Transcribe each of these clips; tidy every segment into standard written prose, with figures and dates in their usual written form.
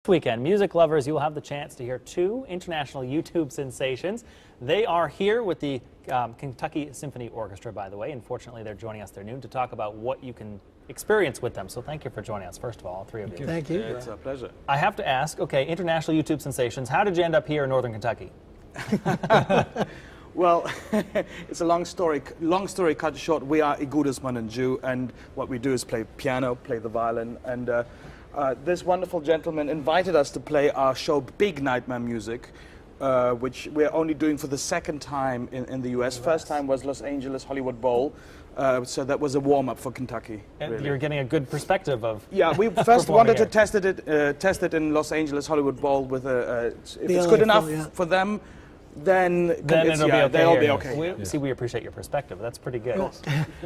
This weekend, music lovers, you will have the chance to hear two international YouTube sensations. They are here with the Kentucky Symphony Orchestra, by the way. Unfortunately, they're joining us there noon to talk about what you can experience with them. So thank you for joining us, first of all three of you. Thank you. It's a pleasure. I have to ask, okay, international YouTube sensations, how did you end up here in Northern Kentucky? Well, it's a long story. Long story cut short, we are Igudesman Joo, and what we do is play piano, play the violin, and this wonderful gentleman invited us to play our show Big Nightmare Music, which we're only doing for the second time in the US. First time was Los Angeles Hollywood Bowl, so that was a warm-up for Kentucky. And really. you're getting a good perspective of Yeah, we first wanted here. to test it in Los Angeles Hollywood Bowl with if it's good enough for them. Then it'll be okay. They'll be okay. See, we appreciate your perspective. That's pretty good.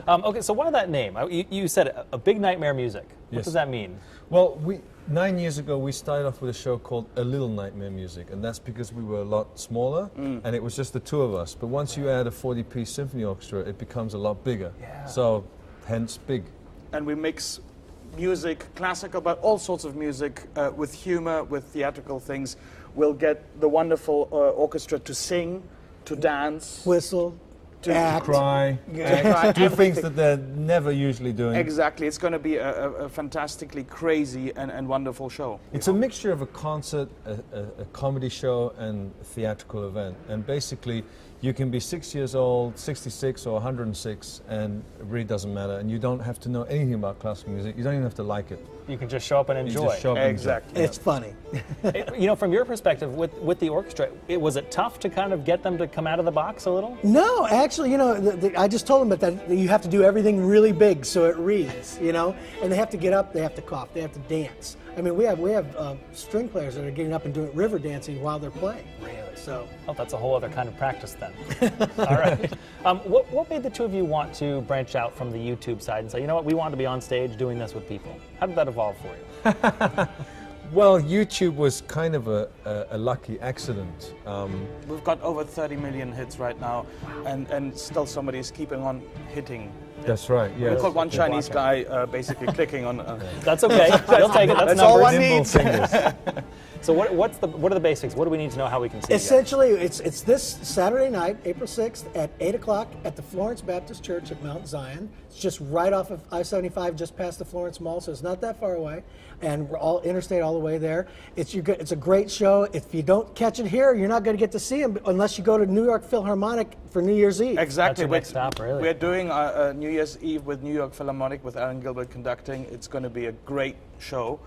Okay, so what of that name? You said a Big Nightmare Music. What does that mean? Well, 9 years ago, we started off with a show called A Little Nightmare Music, and that's because we were a lot smaller, and it was just the two of us. But once you add a 40-piece symphony orchestra, it becomes a lot bigger. Yeah. So, hence, big. And we mix music, classical, but all sorts of music with humor, with theatrical things. We'll get the wonderful orchestra to sing, to dance, Whistle, to act, Cry, do things that they're never usually doing. Exactly. It's going to be a fantastically crazy and wonderful show. It's a mixture of a concert, a comedy show, and a theatrical event. And basically, you can be 6 years old, 66, or 106, and it really doesn't matter. And you don't have to know anything about classical music. You don't even have to like it. You can just show up and enjoy. You just show up and Exactly. It's funny. You know, from your perspective, with the orchestra, was it tough to kind of get them to come out of the box a little? No, actually, you know, I just told them that you have to do everything really big so it reads, you know, and they have to get up, they have to cough, they have to dance. I mean, we have string players that are getting up and doing river dancing while they're playing. Really? So. Oh, that's a whole other kind of practice then. All right. What made the two of you want to branch out from the YouTube side and say, you know what, we want to be on stage doing this with people? How did that evolve for you? Well, YouTube was kind of a lucky accident. We've got over 30 million hits right now, and still somebody is keeping on hitting. That's right, yes. We've got one Chinese guy basically clicking on... That's okay. They'll take it. That's all numbers. one needs. So what are the basics? What do we need to know how we can see Essentially, it's this Saturday night, April 6th at 8 o'clock at the Florence Baptist Church at Mount Zion. It's just right off of I-75, just past the Florence Mall, so it's not that far away. And we're all interstate all the way there. It's a great show. If you don't catch it here, you're not going to get to see him unless you go to New York Philharmonic for New Year's Eve. Exactly. That's your next stop, really. We're doing New Year's Eve with New York Philharmonic with Alan Gilbert conducting. It's going to be a great show.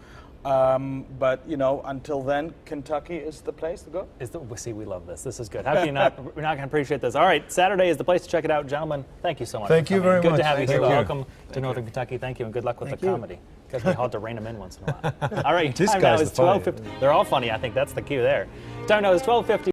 But, you know, until then, Kentucky is the place to go. See, we love this. This is good. How can you not? We're not going to appreciate this. All right, Saturday is the place to check it out. Gentlemen, thank you so much. Thank you very much. Good to have you here. Thank you. Welcome to Northern Kentucky. Thank you, and good luck with the comedy. Because we hard to rein them in once in a while. All right, This time now guy's is the funny. 12:50. They're all funny. I think that's the cue there. Time now is 12:50.